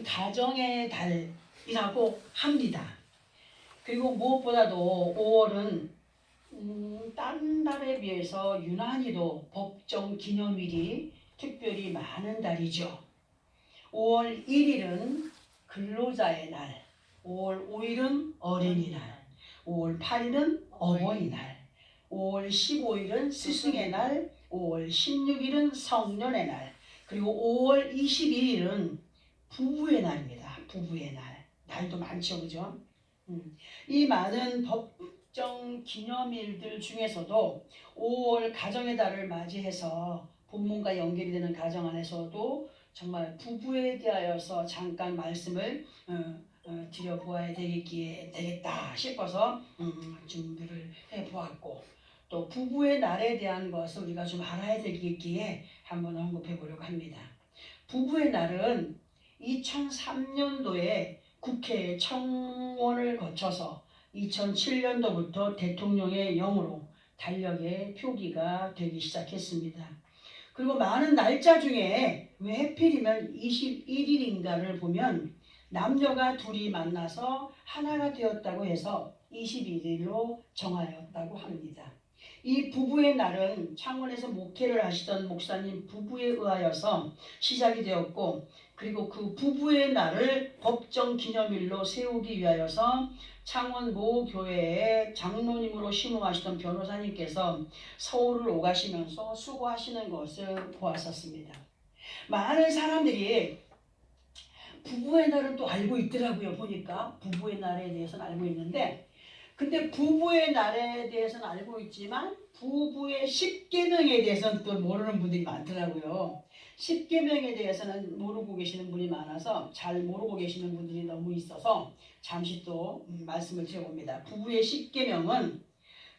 우리는 가정의 달이라고 합니다. 그리고 무엇보다도 5월은 다른 달에 비해서 유난히도 법정 기념일이 특별히 많은 달이죠. 5월 1일은 근로자의 날, 5월 5일은 어린이날, 5월 8일은 어버이날, 5월 15일은 스승의 날, 5월 16일은 성년의 날, 그리고 5월 21일은 부부의 날입니다. 부부의 날. 날도 많죠, 그죠? 이 많은 법정 기념일들 중에서도 5월 가정의 달을 맞이해서 본문과 연결이 되는 가정 안에서도 정말 부부에 대하여서 잠깐 말씀을 드려보아야 되겠다 싶어서 준비를 해보았고, 또 부부의 날에 대한 것을 우리가 좀 알아야 되겠기에 한번 언급해 보려고 합니다. 부부의 날은 2003년도에 국회 청원을 거쳐서 2007년도부터 대통령의 영으로 달력에 표기가 되기 시작했습니다. 그리고 많은 날짜 중에 왜 하필이면 21일인가를 보면 남녀가 둘이 만나서 하나가 되었다고 해서 21일로 정하였다고 합니다. 이 부부의 날은 창원에서 목회를 하시던 목사님 부부에 의하여서 시작이 되었고, 그리고 그 부부의 날을 법정 기념일로 세우기 위하여서 창원 모 교회의 장로님으로 심호하시던 변호사님께서 서울을 오가시면서 수고하시는 것을 보았었습니다. 많은 사람들이 부부의 날은 또 알고 있더라고요. 보니까 부부의 날에 대해서는 알고 있는데, 근데 부부의 날에 대해서는 알고 있지만 부부의 10계명에 대해서는 또 모르는 분들이 많더라고요. 10계명에 대해서는 모르고 계시는 분이 많아서 잘 모르고 계시는 분들이 너무 있어서 잠시 또 말씀을 드려봅니다. 부부의 10계명은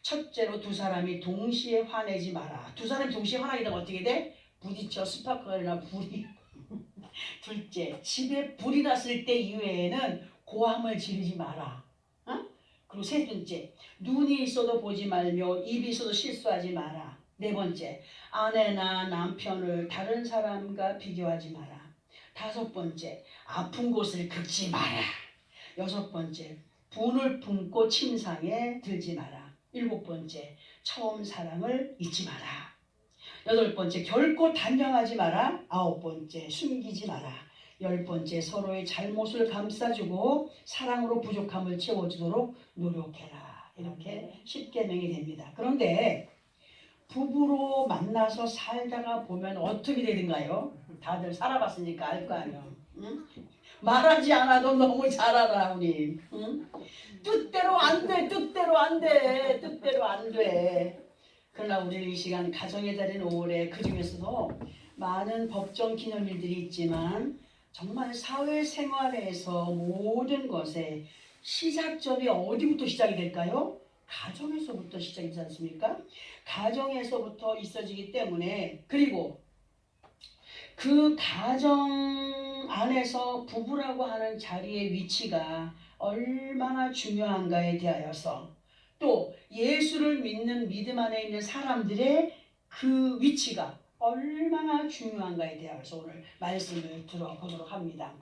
첫째로 두 사람이 동시에 화내지 마라. 두 사람이 동시에 화나게 되면 어떻게 돼? 부딪혀 스파크나 불이. 둘째, 집에 불이 났을 때 이외에는 고함을 지르지 마라. 그리고 세 번째, 눈이 있어도 보지 말며 입이 있어도 실수하지 마라. 네 번째, 아내나 남편을 다른 사람과 비교하지 마라. 다섯 번째, 아픈 곳을 긁지 마라. 여섯 번째, 분을 품고 침상에 들지 마라. 일곱 번째, 처음 사랑을 잊지 마라. 여덟 번째, 결코 단정하지 마라. 아홉 번째, 숨기지 마라. 열 번째, 서로의 잘못을 감싸주고 사랑으로 부족함을 채워주도록 노력해라. 이렇게 10계명이 됩니다. 그런데 부부로 만나서 살다가 보면 어떻게 되는가요? 다들 살아봤으니까 알 거 아니에요. 응? 말하지 않아도 너무 잘 알아 우리. 응? 뜻대로 안 돼. 뜻대로 안 돼. 뜻대로 안 돼. 그러나 우리는 이 시간 가정의 달인 5월에 그 중에서도 많은 법정 기념일들이 있지만 정말 사회생활에서 모든 것의 시작점이 어디부터 시작이 될까요? 가정에서부터 시작이지 않습니까? 가정에서부터 있어지기 때문에, 그리고 그 가정 안에서 부부라고 하는 자리의 위치가 얼마나 중요한가에 대하여서, 또 예수를 믿는 믿음 안에 있는 사람들의 그 위치가 얼마나 중요한가에 대해서 오늘 말씀을 들어보도록 합니다.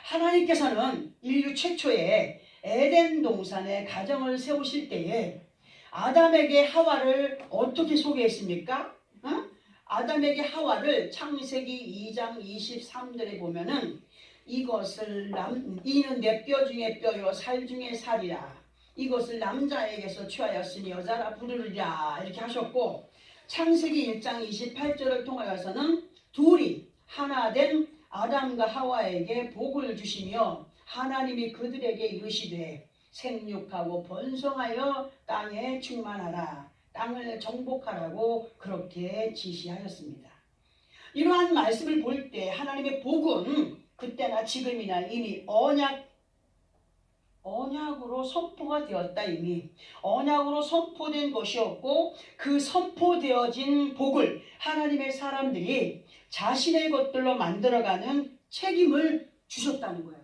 하나님께서는 인류 최초의 에덴 동산에 가정을 세우실 때에 아담에게 하와를 어떻게 소개했습니까? 아담에게 하와를 창세기 2장 23절에 보면은 이것을 이는 내 뼈 중에 뼈요 살 중에 살이라. 이것을 남자에게서 취하였으니 여자라 부르리라. 이렇게 하셨고, 창세기 1장 28절을 통하여서는 둘이 하나 된 아담과 하와에게 복을 주시며 하나님이 그들에게 이르시되 생육하고 번성하여 땅에 충만하라. 땅을 정복하라고 그렇게 지시하였습니다. 이러한 말씀을 볼 때 하나님의 복은 그때나 지금이나 이미 언약으로 선포가 되었다. 이미 언약으로 선포된 것이었고, 그 선포되어진 복을 하나님의 사람들이 자신의 것들로 만들어가는 책임을 주셨다는 거예요.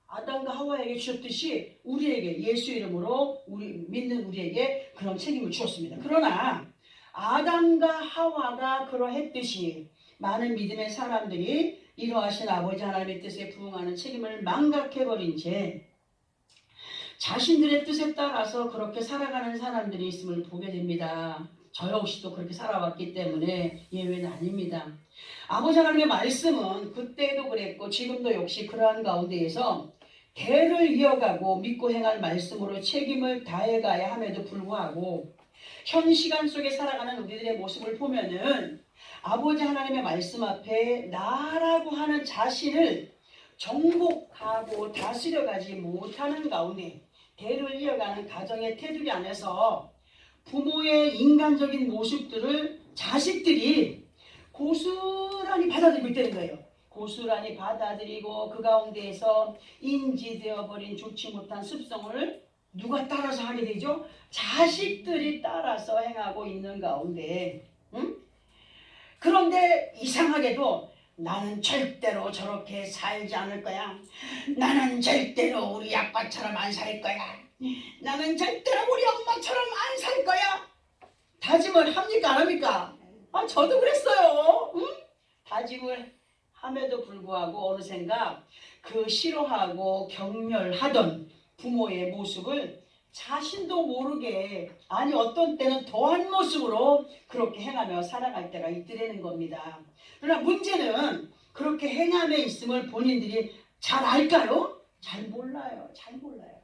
아담과 하와에게 주셨듯이 우리에게 예수 이름으로 믿는 우리에게 그런 책임을 주셨습니다. 그러나 아담과 하와가 그러했듯이 많은 믿음의 사람들이 이러하신 아버지 하나님의 뜻에 부응하는 책임을 망각해버린 채 자신들의 뜻에 따라서 그렇게 살아가는 사람들이 있음을 보게 됩니다. 저 역시도 그렇게 살아왔기 때문에 예외는 아닙니다. 아버지 하나님의 말씀은 그때도 그랬고 지금도 역시 그러한 가운데에서 대를 이어가고 믿고 행할 말씀으로 책임을 다해가야 함에도 불구하고 현 시간 속에 살아가는 우리들의 모습을 보면은 아버지 하나님의 말씀 앞에 나라고 하는 자신을 정복하고 다스려가지 못하는 가운데 대를 이어가는 가정의 테두리 안에서 부모의 인간적인 모습들을 자식들이 고스란히 받아들이고 있다는 거예요. 고스란히 받아들이고 그 가운데에서 인지되어 버린 좋지 못한 습성을 누가 따라서 하게 되죠? 자식들이 따라서 행하고 있는 가운데 그런데 이상하게도 나는 절대로 저렇게 살지 않을 거야. 나는 절대로 우리 아빠처럼 안 살 거야. 나는 절대로 우리 엄마처럼 안 살 거야. 다짐을 합니까 안 합니까? 저도 그랬어요. 다짐을 함에도 불구하고 어느샌가 그 싫어하고 경멸하던 부모의 모습을 자신도 모르게 아니 어떤 때는 더한 모습으로 그렇게 행하며 살아갈 때가 있더라는 겁니다. 그러나 문제는 그렇게 행함에 있음을 본인들이 잘 알까요? 잘 몰라요. 잘 몰라요.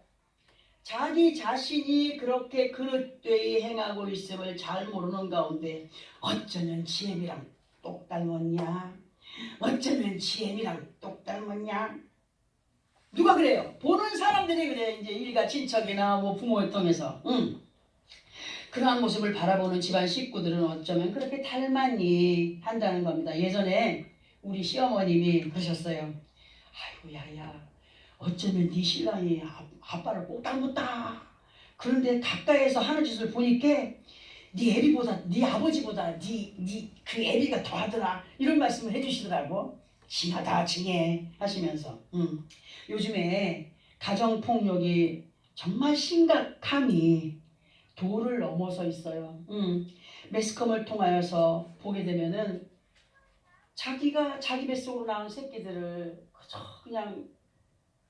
자기 자신이 그렇게 그릇되이 행하고 있음을 잘 모르는 가운데 어쩌면 지엠이랑 똑 닮았냐? 어쩌면 지엠이랑 똑 닮았냐? 누가 그래요? 보는 사람들이 그래. 이제 일가 친척이나 뭐 부모를 통해서 그러한 모습을 바라보는 집안 식구들은 어쩌면 그렇게 닮았니 한다는 겁니다. 예전에 우리 시어머님이 그러셨어요. 아이고 야야 어쩌면 네 신랑이 아빠를 꼭 닮았다. 그런데 가까이에서 하는 짓을 보니까 네 애비보다 네 아버지보다 네 그 애비가 더하더라. 이런 말씀을 해주시더라고. 징하다 징해 하시면서 요즘에 가정폭력이 정말 심각함이 도를 넘어서 있어요. 매스컴을 통하여서 보게 되면은 자기가 자기 뱃속으로 낳은 새끼들을 그냥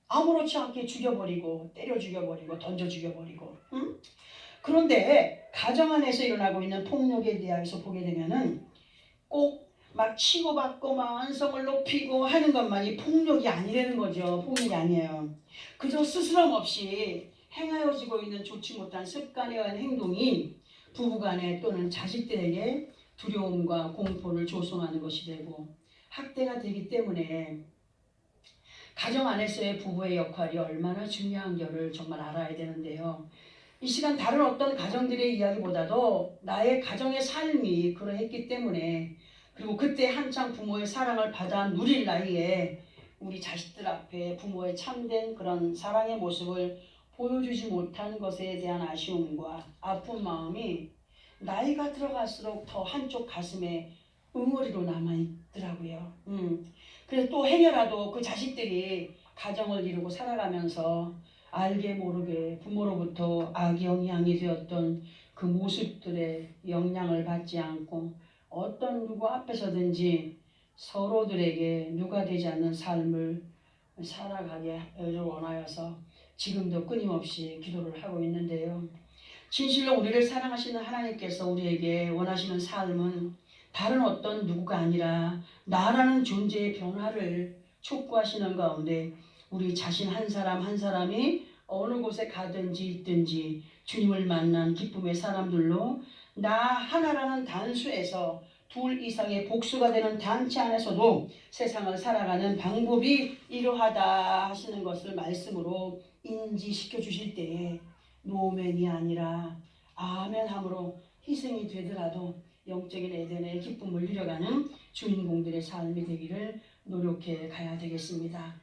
아무렇지 않게 죽여버리고 때려 죽여버리고 던져 죽여버리고 그런데 가정 안에서 일어나고 있는 폭력에 대해서 보게 되면은 꼭 막 치고받고 막 안성을 높이고 하는 것만이 폭력이 아니라는 거죠. 폭력이 아니에요. 그저 스스럼 없이 행하여지고 있는 좋지 못한 습관에 의한 행동이 부부간에 또는 자식들에게 두려움과 공포를 조성하는 것이 되고 학대가 되기 때문에 가정 안에서의 부부의 역할이 얼마나 중요한지를 정말 알아야 되는데요. 이 시간 다른 어떤 가정들의 이야기보다도 나의 가정의 삶이 그러했기 때문에 그리고 그때 한창 부모의 사랑을 받아 누릴 나이에 우리 자식들 앞에 부모의 참된 그런 사랑의 모습을 보여주지 못한 것에 대한 아쉬움과 아픈 마음이 나이가 들어갈수록 더 한쪽 가슴에 응어리로 남아있더라고요. 그래서 또 행여라도 그 자식들이 가정을 이루고 살아가면서 알게 모르게 부모로부터 악영향이 되었던 그 모습들의 영향을 받지 않고 어떤 누구 앞에서든지 서로들에게 누가 되지 않는 삶을 살아가기를 원하여서 지금도 끊임없이 기도를 하고 있는데요. 진실로 우리를 사랑하시는 하나님께서 우리에게 원하시는 삶은 다른 어떤 누구가 아니라 나라는 존재의 변화를 촉구하시는 가운데 우리 자신 한 사람 한 사람이 어느 곳에 가든지 있든지 주님을 만난 기쁨의 사람들로 나 하나라는 단수에서 둘 이상의 복수가 되는 단체 안에서도 세상을 살아가는 방법이 이러하다 하시는 것을 말씀으로 인지시켜 주실 때에 노맨이 아니라 아멘함으로 희생이 되더라도 영적인 에덴의 기쁨을 누려가는 주인공들의 삶이 되기를 노력해 가야 되겠습니다.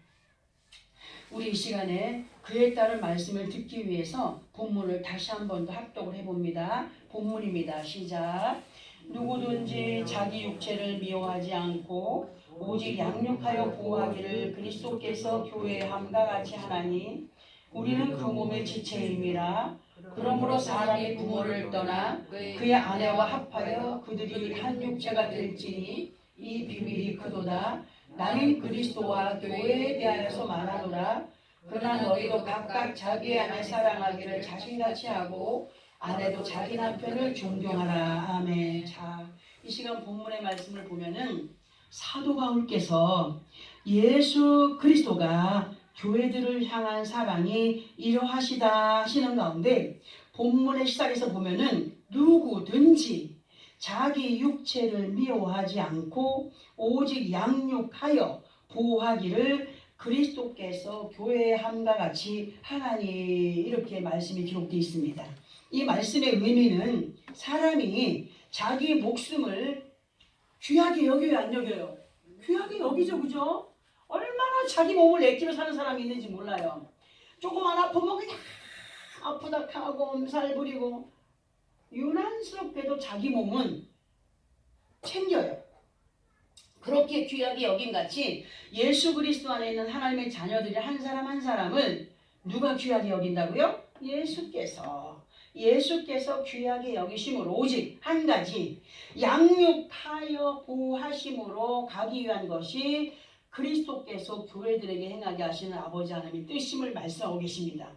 우리 이 시간에 그에 따른 말씀을 듣기 위해서 본문을 다시 한 번 더 합독을 해봅니다. 본문입니다. 시작. 누구든지 자기 육체를 미워하지 않고 오직 양육하여 보호하기를 그리스도께서 교회에 함과 같이 하나니 우리는 그 몸의 지체임이라. 그러므로 사람이 부모를 떠나 그의 아내와 합하여 그들이 한 육체가 될지니 이 비밀이 크도다. 나는 그리스도와 교회에 대하여서 말하노라. 그러나 너희도 각각 자기 아내 사랑하기를 자신같이 하고 아내도 자기 남편을 존경하라. 아멘. 자, 이 시간 본문의 말씀을 보면은 사도 바울께서 예수 그리스도가 교회들을 향한 사랑이 이러하시다 하시는 가운데 본문의 시작에서 보면은 누구든지 자기 육체를 미워하지 않고 오직 양육하여 보호하기를 그리스도께서 교회에 함과 같이 하나니, 이렇게 말씀이 기록되어 있습니다. 이 말씀의 의미는 사람이 자기 목숨을 귀하게 여겨요, 안 여겨요? 귀하게 여기죠, 그죠? 얼마나 자기 몸을 내키며 사는 사람이 있는지 몰라요. 조금만 아프면 그냥 아프다 하고 엄살 부리고, 유난스럽게도 자기 몸은 챙겨요. 그렇게 귀하게 여김같이 예수 그리스도 안에 있는 하나님의 자녀들이 한 사람 한 사람을 누가 귀하게 여긴다고요? 예수께서 귀하게 여기심으로 오직 한 가지, 양육하여 보호하심으로 가기 위한 것이 그리스도께서 교회들에게 행하게 하시는 아버지 하나님의 뜻임을 말씀하고 계십니다.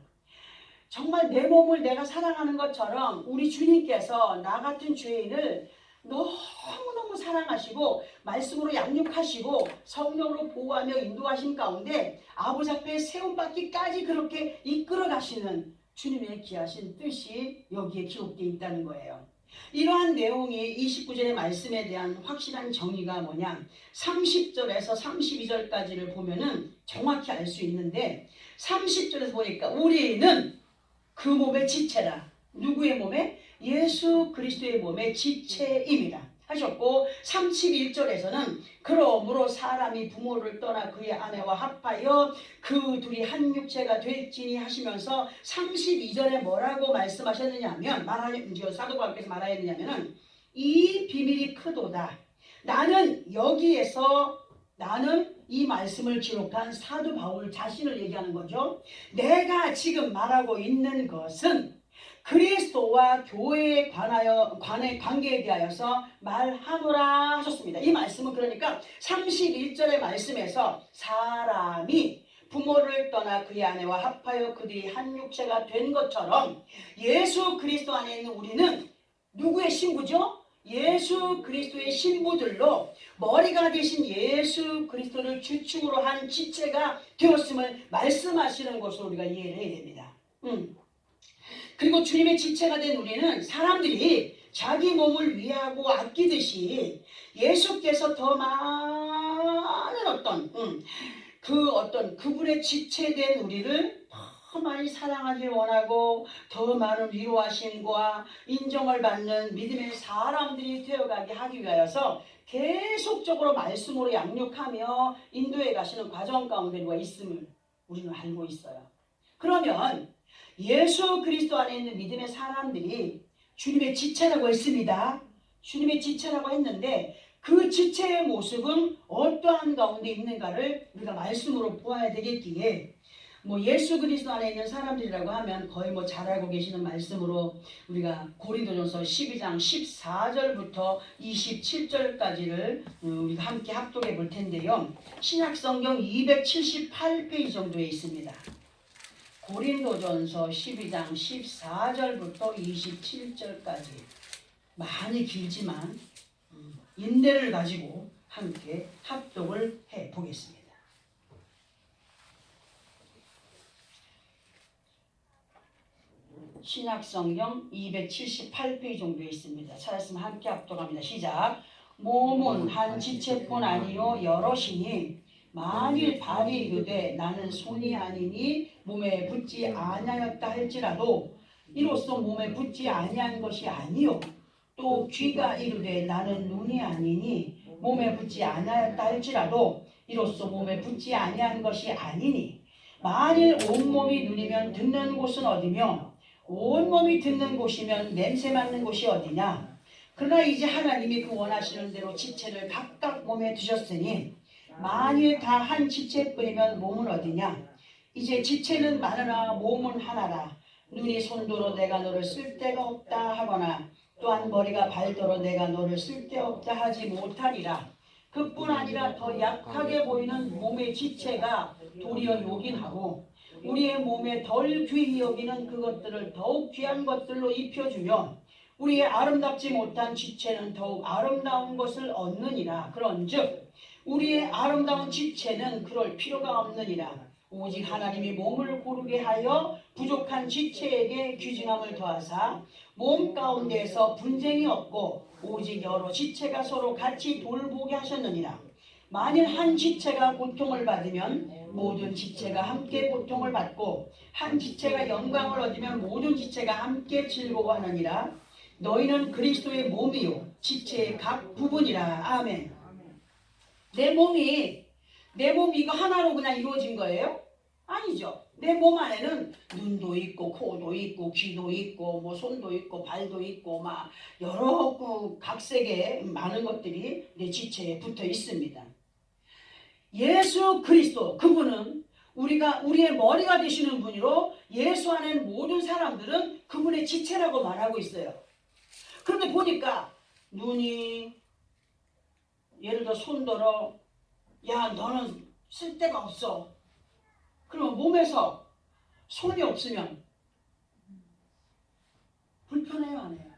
정말 내 몸을 내가 사랑하는 것처럼 우리 주님께서 나 같은 죄인을 너무너무 사랑하시고 말씀으로 양육하시고 성령으로 보호하며 인도하신 가운데 아버지 앞에 세움받기까지 그렇게 이끌어 가시는 주님의 귀하신 뜻이 여기에 기록되어 있다는 거예요. 이러한 내용이 29절의 말씀에 대한 확실한 정의가 뭐냐, 30절에서 32절까지를 보면은 정확히 알 수 있는데, 30절에서 보니까 우리는 그 몸의 지체라. 누구의 몸에? 예수 그리스도의 몸의 지체임이라 하셨고, 31절에서는 그러므로 사람이 부모를 떠나 그의 아내와 합하여 그 둘이 한 육체가 될지니 하시면서 32절에 뭐라고 말씀하셨느냐 하면, 사도 바울께서 말하였느냐면은 이 비밀이 크도다. 나는 이 말씀을 기록한 사도 바울 자신을 얘기하는 거죠. 내가 지금 말하고 있는 것은 그리스도와 교회에 관계에 대하여서 말하노라 하셨습니다. 이 말씀은 그러니까 31절의 말씀에서 사람이 부모를 떠나 그의 아내와 합하여 그들이 한 육체가 된 것처럼 예수 그리스도 안에 있는 우리는 누구의 신부죠? 예수 그리스도의 신부들로 머리가 되신 예수 그리스도를 주축으로 한 지체가 되었음을 말씀하시는 것으로 우리가 이해를 해야 됩니다. 그리고 주님의 지체가 된 우리는 사람들이 자기 몸을 위하고 아끼듯이 예수께서 더 많은 그분의 지체된 우리를 더 많이 사랑하길 원하고 더 많은 위로하심과 인정을 받는 믿음의 사람들이 되어가게 하기 위하여서 계속적으로 말씀으로 양육하며 인도해 가시는 과정 가운데 누가 있음을 우리는 알고 있어요. 그러면 예수 그리스도 안에 있는 믿음의 사람들이 주님의 지체라고 했습니다. 주님의 지체라고 했는데 그 지체의 모습은 어떠한 가운데 있는가를 우리가 말씀으로 보아야 되겠기에, 예수 그리스도 안에 있는 사람들이라고 하면 거의 잘 알고 계시는 말씀으로 우리가 고린도전서 12장 14절부터 27절까지를 우리가 함께 합독해 볼 텐데요. 신약성경 278페이지 정도에 있습니다. 고린도전서 12장 14절부터 27절까지 많이 길지만 인내를 가지고 함께 합독을 해 보겠습니다. 신약성경 278페이지 정도에 있습니다. 찾았으면 함께 합독합니다. 시작. 몸은 한 지체뿐 아니요 여럿이니 만일 발이 이르되 나는 손이 아니니 몸에 붙지 아니하였다 할지라도 이로써 몸에 붙지 아니한 것이 아니요, 또 귀가 이르되 나는 눈이 아니니 몸에 붙지 아니하였다 할지라도 이로써 몸에 붙지 아니한 것이 아니니, 만일 온몸이 눈이면 듣는 곳은 어디며 온몸이 듣는 곳이면 냄새 맡는 곳이 어디냐. 그러나 이제 하나님이 그 원하시는 대로 지체를 각각 몸에 두셨으니 만일 다 한 지체뿐이면 몸은 어디냐. 이제 지체는 많으나 몸은 하나라. 눈이 손도로 내가 너를 쓸데가 없다 하거나 또한 머리가 발도로 내가 너를 쓸데없다 하지 못하리라. 그뿐 아니라 더 약하게 보이는 몸의 지체가 도리어 요긴하고 우리의 몸에 덜 귀히 여기는 그것들을 더욱 귀한 것들로 입혀주며 우리의 아름답지 못한 지체는 더욱 아름다운 것을 얻느니라. 그런즉 우리의 아름다운 지체는 그럴 필요가 없느니라. 오직 하나님이 몸을 고르게 하여 부족한 지체에게 귀중함을 더하사 몸 가운데에서 분쟁이 없고 오직 여러 지체가 서로 같이 돌보게 하셨느니라. 만일 한 지체가 고통을 받으면 모든 지체가 함께 고통을 받고 한 지체가 영광을 얻으면 모든 지체가 함께 즐거워하느니라. 너희는 그리스도의 몸이요 지체의 각 부분이라. 아멘. 내 몸이 이거 하나로 그냥 이루어진 거예요? 아니죠. 내 몸 안에는 눈도 있고 코도 있고 귀도 있고 뭐 손도 있고 발도 있고 막 여러 각색의 많은 것들이 내 지체에 붙어 있습니다. 예수 그리스도 그분은 우리의 머리가 되시는 분이로 예수 안에 모든 사람들은 그분의 지체라고 말하고 있어요. 그런데 보니까 눈이 예를 들어 손들어 야 너는 쓸데가 없어. 그러면 몸에서 손이 없으면 불편해요 안 해요?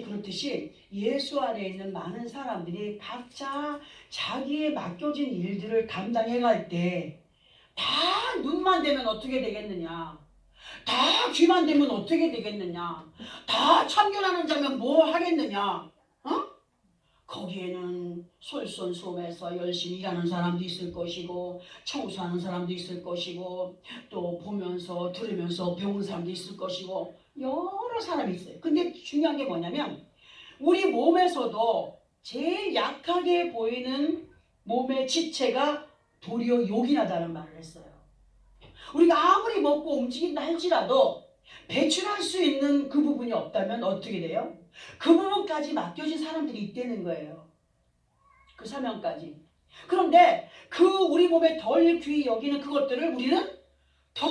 그렇듯이 예수 안에 있는 많은 사람들이 각자 자기의 맡겨진 일들을 감당해 갈 때 다 눈만 되면 어떻게 되겠느냐, 다 귀만 되면 어떻게 되겠느냐, 다 참견하는 자면 뭐 하겠느냐, 거기에는 솔선수범해서 열심히 일하는 사람도 있을 것이고 청소하는 사람도 있을 것이고 또 보면서 들으면서 배우는 사람도 있을 것이고 여러 사람이 있어요. 근데 중요한 게 뭐냐면 우리 몸에서도 제일 약하게 보이는 몸의 지체가 도리어 요긴하다는 말을 했어요. 우리가 아무리 먹고 움직인다 할지라도 배출할 수 있는 그 부분이 없다면 어떻게 돼요? 그 부분까지 맡겨진 사람들이 있다는 거예요. 그 사명까지. 그런데 그 우리 몸에 덜 귀히 여기는 그것들을 우리는 더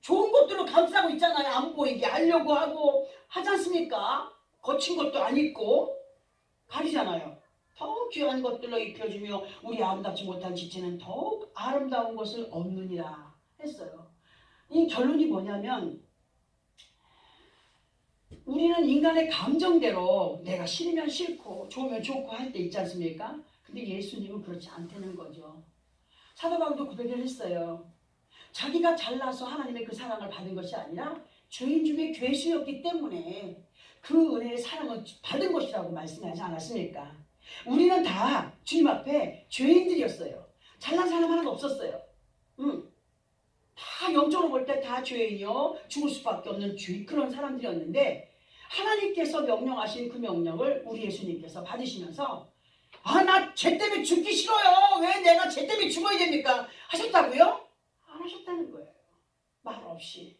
좋은 것들로 감싸고 있잖아요. 안 보이게 하려고 하고 하지 않습니까? 거친 것도 안 입고 가리잖아요. 더욱 귀한 것들로 입혀주며 우리 아름답지 못한 지체는 더욱 아름다운 것을 얻느니라 했어요. 이 결론이 뭐냐면 우리는 인간의 감정대로 내가 싫으면 싫고 좋으면 좋고 할 때 있지 않습니까? 근데 예수님은 그렇지 않다는 거죠. 사도 바울도 고백을 했어요. 자기가 잘나서 하나님의 그 사랑을 받은 것이 아니라 죄인 중에 괴수였기 때문에 그 은혜의 사랑을 받은 것이라고 말씀하지 않았습니까? 우리는 다 주님 앞에 죄인들이었어요. 잘난 사람 하나도 없었어요. 다 영적으로 볼 때 다 죄인이요 죽을 수밖에 없는 그런 사람들이었는데 하나님께서 명령하신 그 명령을 우리 예수님께서 받으시면서 나 죄 때문에 죽기 싫어요. 왜 내가 죄 때문에 죽어야 됩니까? 하셨다고요? 안 하셨다는 거예요. 말 없이.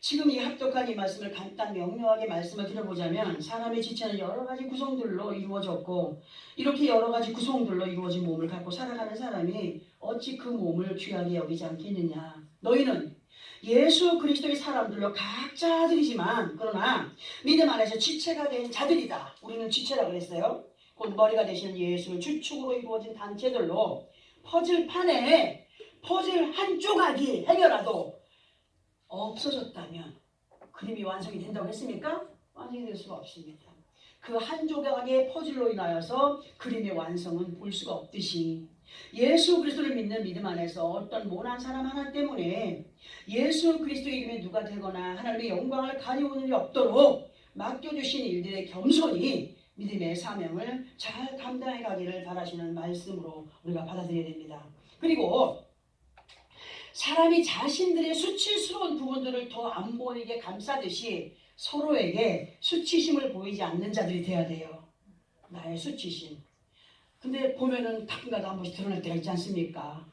지금 이 합독한 이 말씀을 간단 명료하게 말씀을 드려보자면 사람의 지체는 여러 가지 구성들로 이루어졌고 이렇게 여러 가지 구성들로 이루어진 몸을 갖고 살아가는 사람이 어찌 그 몸을 귀하게 여기지 않겠느냐. 너희는 예수 그리스도의 사람들로 각자들이지만 그러나 믿음 안에서 지체가 된 자들이다. 우리는 지체라고 그랬어요. 곧 머리가 되시는 예수를 주축으로 이루어진 단체들로 퍼즐판에 퍼즐 한 조각이 해결라도 없어졌다면 그림이 완성이 된다고 했습니까? 완성이 될 수가 없습니다. 그 한 조각의 퍼즐로 인하여서 그림의 완성은 볼 수가 없듯이 예수 그리스도를 믿는 믿음 안에서 어떤 모난 사람 하나 때문에 예수 그리스도의 이름에 누가 되거나 하나님의 영광을 가리우는 일이 없도록 맡겨주신 일들의 겸손히 믿음의 사명을 잘 감당해 가기를 바라시는 말씀으로 우리가 받아들여야 됩니다. 그리고 사람이 자신들의 수치스러운 부분들을 더 안 보이게 감싸듯이 서로에게 수치심을 보이지 않는 자들이 돼야 돼요. 나의 수치심. 근데 보면은 가끔가다 한 번씩 드러날 때가 있지 않습니까?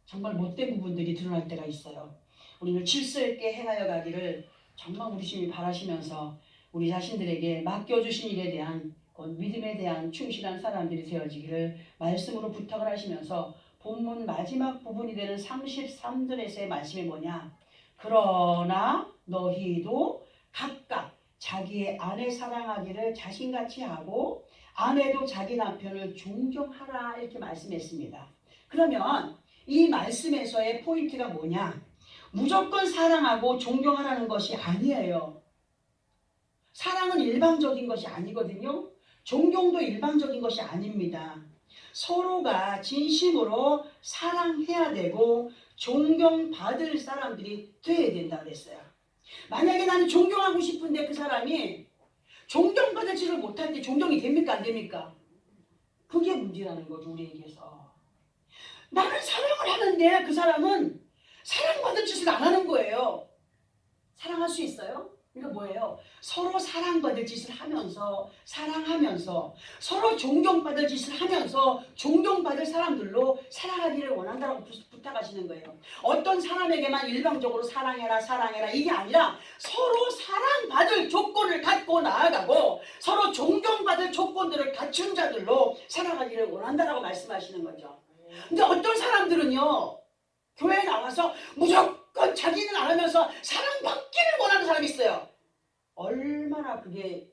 정말 못된 부분들이 드러날 때가 있어요. 우리는 질서 있게 행하여 가기를 정말 우리 주님이 바라시면서 우리 자신들에게 맡겨주신 일에 대한 믿음에 대한 충실한 사람들이 되어지기를 말씀으로 부탁을 하시면서 본문 마지막 부분이 되는 33절에서의 말씀이 뭐냐? 그러나 너희도 각각 자기의 아내 사랑하기를 자신같이 하고 아내도 자기 남편을 존경하라 이렇게 말씀했습니다. 그러면 이 말씀에서의 포인트가 뭐냐? 무조건 사랑하고 존경하라는 것이 아니에요. 사랑은 일방적인 것이 아니거든요. 존경도 일방적인 것이 아닙니다. 서로가 진심으로 사랑해야 되고 존경받을 사람들이 돼야 된다 그랬어요. 만약에 나는 존경하고 싶은데 그 사람이 존경받을지를 못할 때 존경이 됩니까 안 됩니까? 그게 문제라는 거죠. 우리에게서. 나는 사랑을 하는데 그 사람은 사랑받을 짓을 안 하는 거예요. 사랑할 수 있어요? 그러니까 뭐예요? 서로 사랑받을 짓을 하면서 사랑하면서 서로 존경받을 짓을 하면서 존경받을 사람들로 살아가기를 원한다고 부탁하시는 거예요. 어떤 사람에게만 일방적으로 사랑해라 사랑해라 이게 아니라 서로 사랑받을 조건을 갖고 나아가고 서로 존경받을 조건들을 갖춘 자들로 살아가기를 원한다라고 말씀하시는 거죠. 근데 어떤 사람들은요 교회에 나와서 무조건 자기는 안 하면서 사랑받기를 원하는 사람이 있어요. 얼마나 그게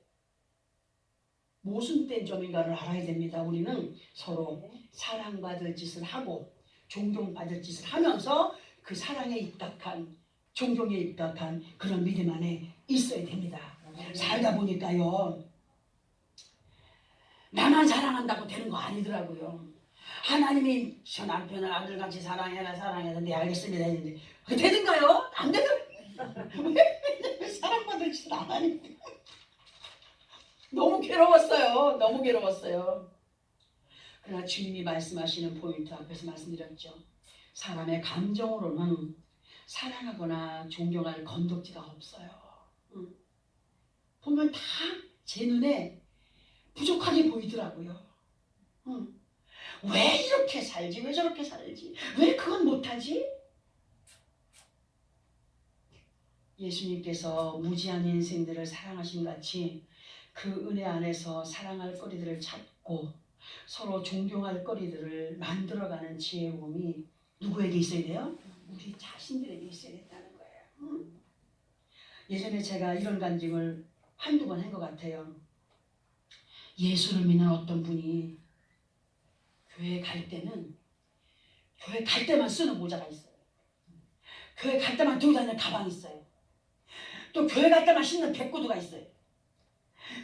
모순된 점인가를 알아야 됩니다. 우리는 서로 사랑받을 짓을 하고 존경받을 짓을 하면서 그 사랑에 입덕한 존경에 입덕한 그런 믿음 안에 있어야 됩니다. 살다 보니까요 나만 사랑한다고 되는 거 아니더라고요. 하나님이 저 남편을 아들같이 사랑해라 사랑해라 네 알겠습니다 했는데 그게 되든가요? 안 되더라고요. 왜 사랑받을 짓을 안 하니까 너무 괴로웠어요. 너무 괴로웠어요. 그러나 주님이 말씀하시는 포인트 앞에서 말씀드렸죠. 사람의 감정으로는 사랑하거나 존경할 건덕지가 없어요. 보면 다 제 눈에 부족하게 보이더라고요. 왜 이렇게 살지? 왜 저렇게 살지? 왜 그건 못하지? 예수님께서 무지한 인생들을 사랑하신 같이 그 은혜 안에서 사랑할 거리들을 찾고 서로 존경할 거리들을 만들어가는 지혜로움이 누구에게 있어야 돼요? 우리 자신들에게 있어야 된다는 거예요. 예전에 제가 이런 간증을 한두 번 한 것 같아요. 예수를 믿는 어떤 분이 교회 갈 때는 교회 갈 때만 쓰는 모자가 있어요. 교회 갈 때만 들고 다니는 가방이 있어요. 또 교회 갈 때만 신는 백구두가 있어요.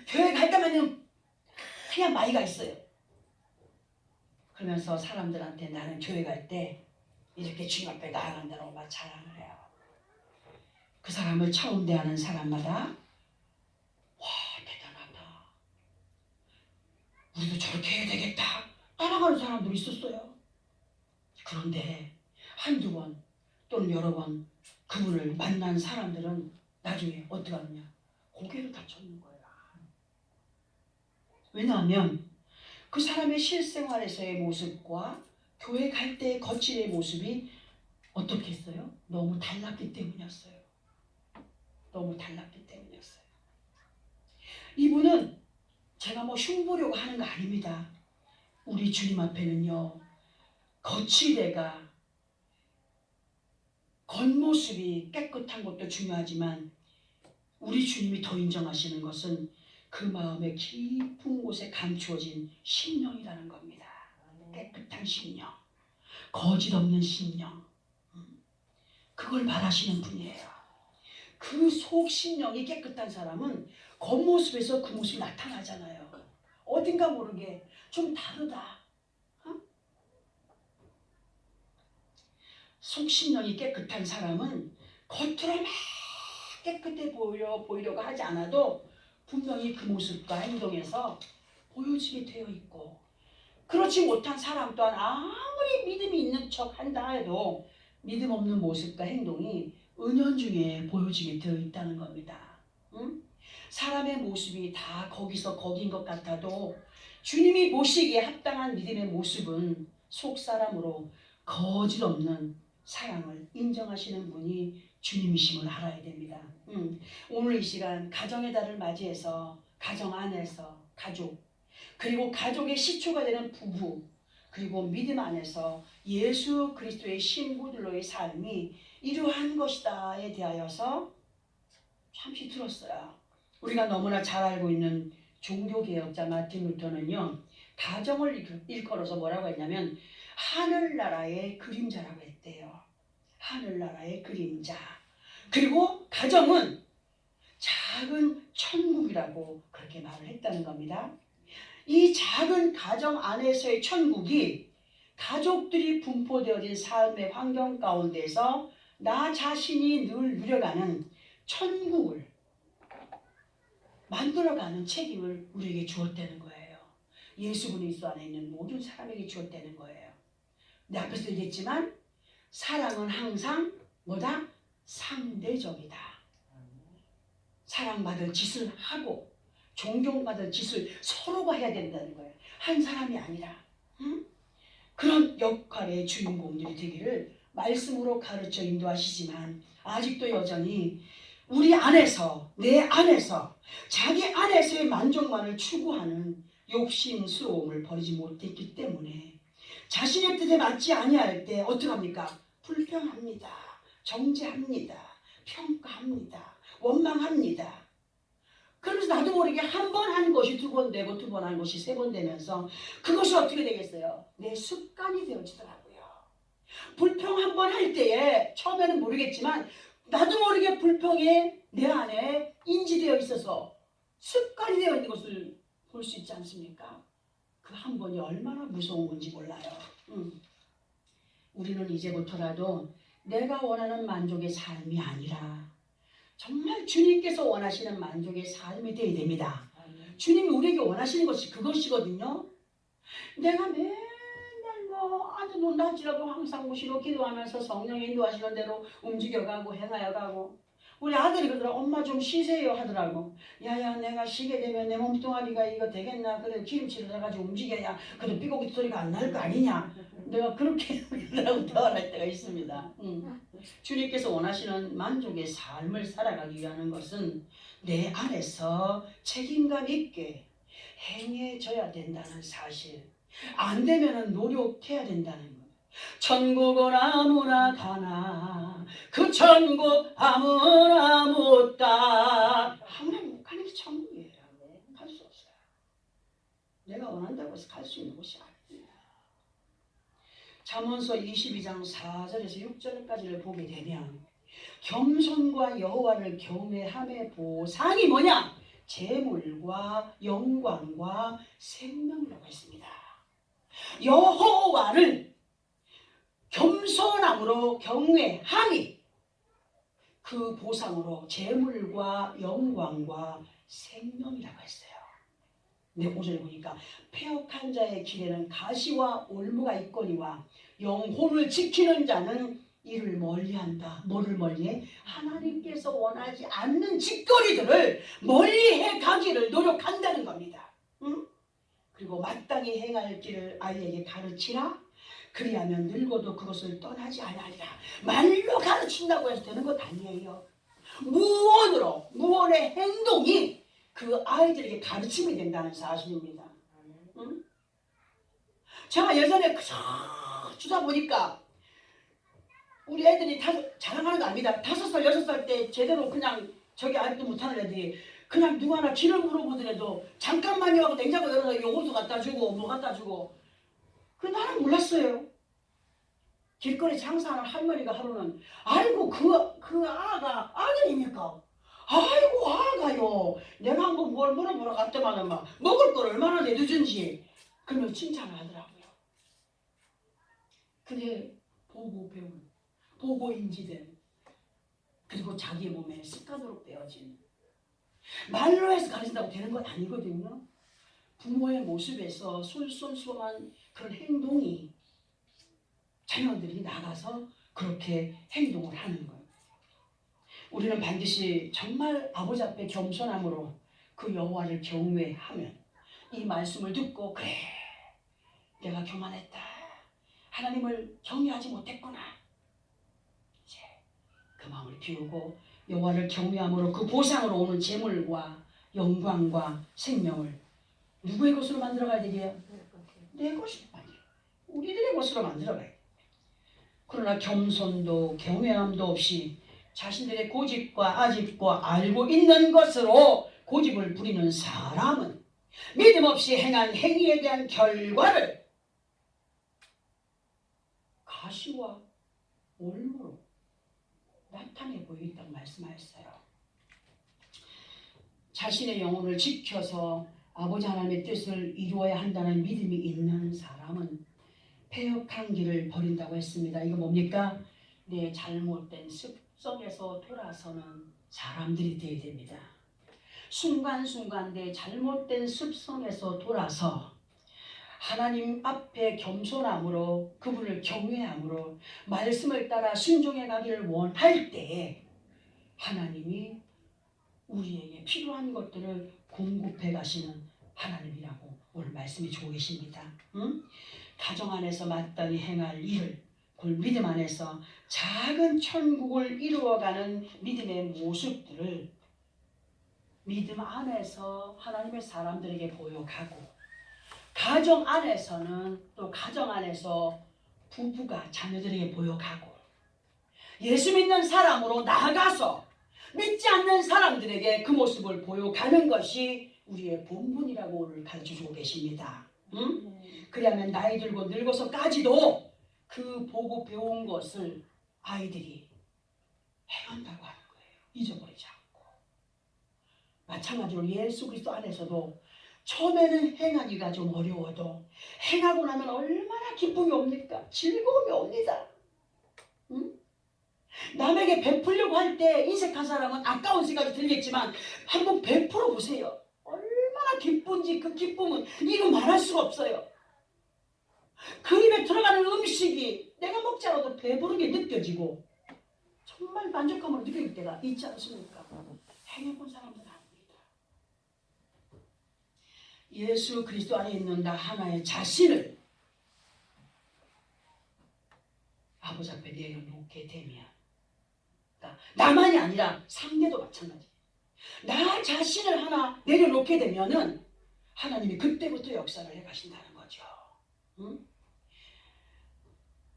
교회 갈 때만 하얀 마이가 있어요. 그러면서 사람들한테 나는 교회 갈 때 이렇게 주님 앞에 나아간다고 막 자랑을 해요. 그 사람을 처음 대하는 사람마다 와 대단하다. 우리도 저렇게 해야 되겠다. 따라가는 사람들이 있었어요. 그런데 한두 번 또는 여러 번 그분을 만난 사람들은 나중에 어떻게 하느냐. 고개를 다 쳤는 거예요. 왜냐하면 그 사람의 실생활에서의 모습과 교회 갈 때의 거칠의 모습이 어떻게 했어요? 너무 달랐기 때문이었어요. 너무 달랐기 때문이었어요. 이분은 제가 뭐 흉보려고 하는 거 아닙니다. 우리 주님 앞에는요. 거칠대가 겉모습이 깨끗한 것도 중요하지만 우리 주님이 더 인정하시는 것은 그 마음의 깊은 곳에 감추어진 심령이라는 겁니다. 깨끗한 심령, 거짓 없는 심령, 그걸 바라시는 분이에요. 그 속 심령이 깨끗한 사람은 겉모습에서 그 모습이 나타나잖아요. 어딘가 모르게 좀 다르다. 속 심령이 깨끗한 사람은 겉으로 막 깨끗해 보이려고 하지 않아도 분명히 그 모습과 행동에서 보여지게 되어 있고 그렇지 못한 사람 또한 아무리 믿음이 있는 척 한다 해도 믿음 없는 모습과 행동이 은연중에 보여지게 되어 있다는 겁니다. 사람의 모습이 다 거기서 거긴 것 같아도 주님이 보시기에 합당한 믿음의 모습은 속사람으로 거짓 없는 사랑을 인정하시는 분이 주님이심을 알아야 됩니다. 오늘 이 시간 가정의 달을 맞이해서 가정 안에서 가족 그리고 가족의 시초가 되는 부부 그리고 믿음 안에서 예수 그리스도의 신부들로의 삶이 이러한 것이다에 대하여서 잠시 들었어요. 우리가 너무나 잘 알고 있는 종교개혁자 마틴 루터는요, 가정을 일컬어서 뭐라고 했냐면 하늘나라의 그림자라고 했대요. 하늘나라의 그림자. 그리고 가정은 작은 천국이라고 그렇게 말을 했다는 겁니다. 이 작은 가정 안에서의 천국이 가족들이 분포되어진 삶의 환경 가운데서 나 자신이 늘 누려가는 천국을 만들어가는 책임을 우리에게 주었다는 거예요. 예수 그리스도 안에 있는 모든 사람에게 주었다는 거예요. 내 앞에서 얘기했지만 사랑은 항상 뭐다? 상대적이다. 사랑받을 짓을 하고 존경받을 짓을 서로가 해야 된다는 거예요. 한 사람이 아니라. 응? 그런 역할의 주인공들이 되기를 말씀으로 가르쳐 인도하시지만 아직도 여전히 우리 안에서, 내 안에서, 자기 안에서의 만족만을 추구하는 욕심스러움을 버리지 못했기 때문에 자신의 뜻에 맞지 아니할 때 어떡합니까? 불평합니다. 정죄합니다. 평가합니다. 원망합니다. 그러면서 나도 모르게 한 번 한 것이 두 번 되고 두 번 한 것이 세 번 되면서 그것이 어떻게 되겠어요? 내 습관이 되어지더라고요. 불평 한 번 할 때에 처음에는 모르겠지만 나도 모르게 불평이 내 안에 인지되어 있어서 습관이 되어 있는 것을 볼 수 있지 않습니까? 그 한 번이 얼마나 무서운 건지 몰라요. 우리는 이제부터라도 내가 원하는 만족의 삶이 아니라 정말 주님께서 원하시는 만족의 삶이 되어야 됩니다. 주님이 우리에게 원하시는 것이 그것이거든요. 내가 맨날 뭐 아주 논다할지라도 항상 무시로 기도하면서 성령이 인도하시는 대로 움직여가고 행하여가고 우리 아들이 그러더라. 엄마 좀 쉬세요 하더라고. 야야 내가 쉬게 되면 내 몸뚱아리가 이거 되겠나. 그래 기름칠을 해가지고 움직여야 그래도 삐걱이 소리가 안 날 거 아니냐. 내가 그렇게 하고 대화할 때가 있습니다. 주님께서 원하시는 만족의 삶을 살아가기 위한 것은 내 안에서 책임감 있게 행해져야 된다는 사실. 안 되면 노력해야 된다는 것. 천국은 아무나 가나 그 천국 아무나 못 가. 아무나 못 가는 게 천국이에요. 갈 수 없어요. 내가 원한다고 해서 갈 수 있는 곳이 아니에요. 잠언서 22장 4절에서 6절까지를 보게 되면 겸손과 여호와를 경외함의 보상이 뭐냐? 재물과 영광과 생명이라고 했습니다. 여호와를 겸손함으로 경외함이 그 보상으로 재물과 영광과 생명이라고 했어요. 근데 5절에 보니까 패역한 자의 길에는 가시와 올무가 있거니와 영혼을 지키는 자는 이를 멀리한다. 뭐를 멀리해? 하나님께서 원하지 않는 짓거리들을 멀리해 가기를 노력한다는 겁니다. 응? 그리고 마땅히 행할 길을 아이에게 가르치라. 그리하면 늙어도 그것을 떠나지 아니하리라. 말로 가르친다고 해서 되는 것 아니에요. 무언으로, 무언의 행동이 그 아이들에게 가르침이 된다는 사실입니다. 응? 제가 예전에 주다 보니까 우리 애들이 자랑하는 거 아닙니다. 5살, 6살 때 제대로 그냥 저기 아직도 못하는 애들이 그냥 누구 하나 길을 물어보더라도 잠깐만요 하고 냉장고 열어서 요거트 갖다 주고 뭐 갖다 주고 그 나는 몰랐어요. 길거리 장사하는 할머니가 하루는 아이고 그 아가 아들입니까? 아이고 아가요. 내가 한번 뭘 물어보러 갔더만은 막 먹을 걸 얼마나 내두준지 그러면 칭찬을 하더라고요. 그게 보고 배운 보고 인지된 그리고 자기 몸에 습관으로 빼어진 말로 해서 가르친다고 되는 건 아니거든요. 부모의 모습에서 솔솔솔한 그런 행동이 자녀들이 나가서 그렇게 행동을 하는 거예요. 우리는 반드시 정말 아버지 앞에 겸손함으로 그 여호와를 경외하면 이 말씀을 듣고 그래 내가 교만했다. 하나님을 경외하지 못했구나. 이제 그 마음을 비우고 여호와를 경외함으로 그 보상으로 오는 재물과 영광과 생명을 누구의 것으로 만들어가야 되게요? 내 것으로 만들어. 우리들의 것으로 만들어가야 돼. 그러나 겸손도 경외함도 없이 자신들의 고집과 아집과 알고 있는 것으로 고집을 부리는 사람은 믿음 없이 행한 행위에 대한 결과를 가시와 올무로 나타내 보이겠다고 말씀하셨어요. 자신의 영혼을 지켜서 아버지 하나님의 뜻을 이루어야 한다는 믿음이 있는 사람은 패역한 길을 버린다고 했습니다. 이거 뭡니까? 내 잘못된 습성에서 돌아서는 사람들이 되어야 됩니다. 순간순간 내 잘못된 습성에서 돌아서 하나님 앞에 겸손함으로 그분을 경외함으로 말씀을 따라 순종해 가기를 원할 때에 하나님이 우리에게 필요한 것들을 공급해 가시는 하나님이라고 오늘 말씀해 주고 계십니다. 가정 안에서 마땅히 행할 일을 그 믿음 안에서 작은 천국을 이루어가는 믿음의 모습들을 믿음 안에서 하나님의 사람들에게 보여가고, 가정 안에서는 또 가정 안에서 부부가 자녀들에게 보여가고, 예수 믿는 사람으로 나아가서 믿지 않는 사람들에게 그 모습을 보여가는 것이 우리의 본분이라고 오늘 가르쳐주고 계십니다. 그러면 나이 들고 늙어서까지도 그 보고 배운 것을 아이들이 행한다고 하는 거예요. 잊어버리지 않고. 마찬가지로 예수 그리스도 안에서도 처음에는 행하기가 좀 어려워도 행하고 나면 얼마나 기쁨이 옵니까? 즐거움이 옵니다. 남에게 베풀려고 할 때 인색한 사람은 아까운 생각이 들겠지만 한번 베풀어 보세요. 얼마나 기쁜지 그 기쁨은 이루 말할 수가 없어요. 그 입에 들어가는 음식이 내가 먹지 않아도 배부른 게 느껴지고 정말 만족감을 느낄 때가 있지 않습니까? 행해본 사람들은 압니다. 예수 그리스도 안에 있는 나 하나의 자신을 아버지 앞에 내려놓게 되면, 그러니까 나만이 아니라 상대도 마찬가지. 나 자신을 하나 내려놓게 되면은 하나님이 그때부터 역사를 해가신다는 거죠.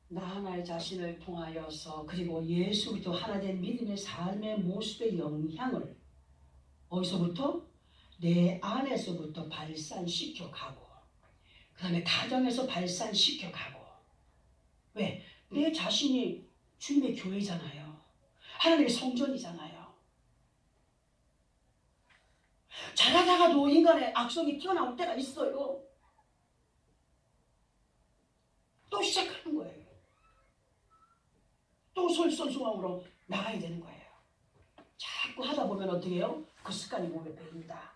나 하나의 자신을 통하여서 그리고 예수 그리스도 하나 된 믿음의 삶의 모습의 영향을 어디서부터? 내 안에서부터 발산시켜 가고, 그 다음에 가정에서 발산시켜 가고. 왜? 내 자신이 주님의 교회잖아요. 하나님의 성전이잖아요. 잘하다가도 인간의 악성이 튀어나올 때가 있어요. 또 시작하는 거예요. 또 솔선수범으로 나가야 되는 거예요. 자꾸 하다 보면 어떻게 해요? 그 습관이 몸에 배입니다.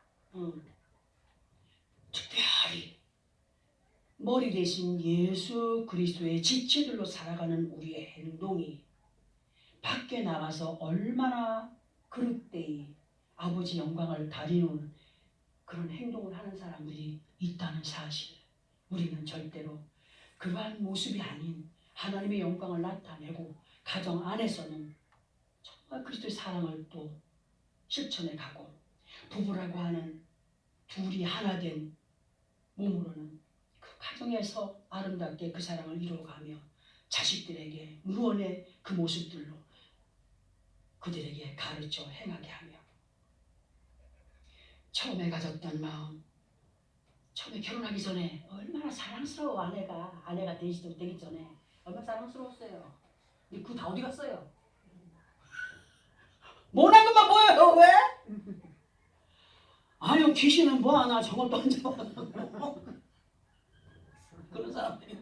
특별히 머리 대신 예수 그리스도의 지체들로 살아가는 우리의 행동이 밖에 나가서 얼마나 그릇되이 아버지 영광을 가리는 그런 행동을 하는 사람들이 있다는 사실, 우리는 절대로 그러한 모습이 아닌 하나님의 영광을 나타내고 가정 안에서는 정말 그리스도의 사랑을 또 실천해 가고, 부부라고 하는 둘이 하나 된 몸으로는 그 가정에서 아름답게 그 사랑을 이루어가며 자식들에게 무언의 그 모습들로 그들에게 가르쳐 행하게 하며, 처음에 가졌던 마음, 처음에 결혼하기 전에 얼마나 사랑스러워. 아내가 되기 전에 얼마나 사랑스러웠어요. 근데 그거 다 어디 갔어요? 못한 것만 보여요. 왜? 아유, 귀신은 뭐하나 저것도 안 잡아놓고 그런 사람들이.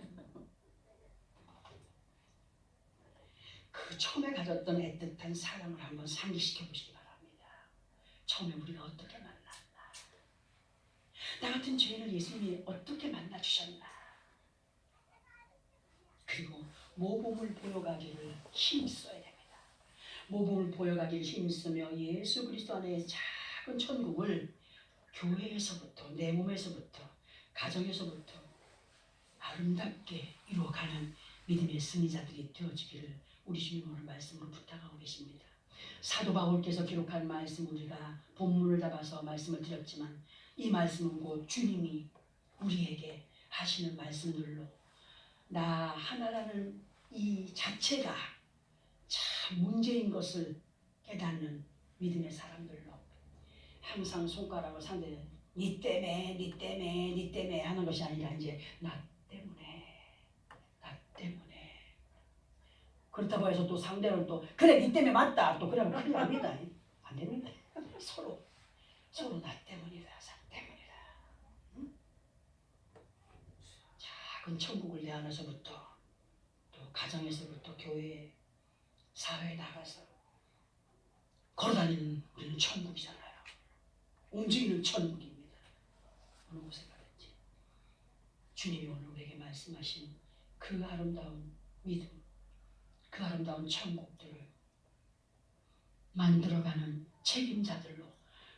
그 처음에 가졌던 애틋한 사랑을 한번 상기시켜 보시기 바랍니다. 처음에 우리가 어떻게 만났나, 나 같은 죄인을 예수님이 어떻게 만나주셨나, 그리고 모범을 보여가기를 힘써야 됩니다. 모범을 보여가기를 힘쓰며 예수 그리스도 안에 작은 천국을 교회에서부터, 내 몸에서부터, 가정에서부터 아름답게 이루어가는 믿음의 승리자들이 되어지기를 우리 주님 오늘 말씀으로 부탁하고 계십니다. 사도 바울께서 기록한 말씀, 우리가 본문을 잡아서 말씀을 드렸지만 이 말씀은 곧 주님이 우리에게 하시는 말씀들로, 나 하나라는 이 자체가 참 문제인 것을 깨닫는 믿음의 사람들로 항상 손가락을 상대는 니 때문에 니 때문에 니 때문에 하는 것이 아니라 이제 나 때문에 그렇다고 해서 또 상대를 또 그래 니 때문에 맞다 또 그러면 큰일 납니다. 안 됩니다. 서로 나 때문이다 상 때문이다. 응? 작은 천국을 내 안에서부터 또 가정에서부터 교회 사회에 나가서 걸어다니는 우리는 천국이잖아요. 움직이는 천국입니다. 어느 곳에 가든지 주님이 오늘 우리에게 말씀하신 그 아름다운 믿음, 그 아름다운 천국들을 만들어가는 책임자들로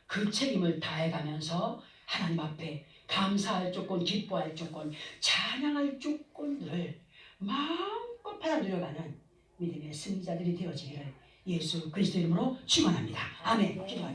그 책임을 다해가면서 하나님 앞에 감사할 조건, 기뻐할 조건, 찬양할 조건들을 마음껏 받아 누려가는 믿음의 승리자들이 되어지기를 예수 그리스도 이름으로 축원합니다. 아멘. 기도합니다.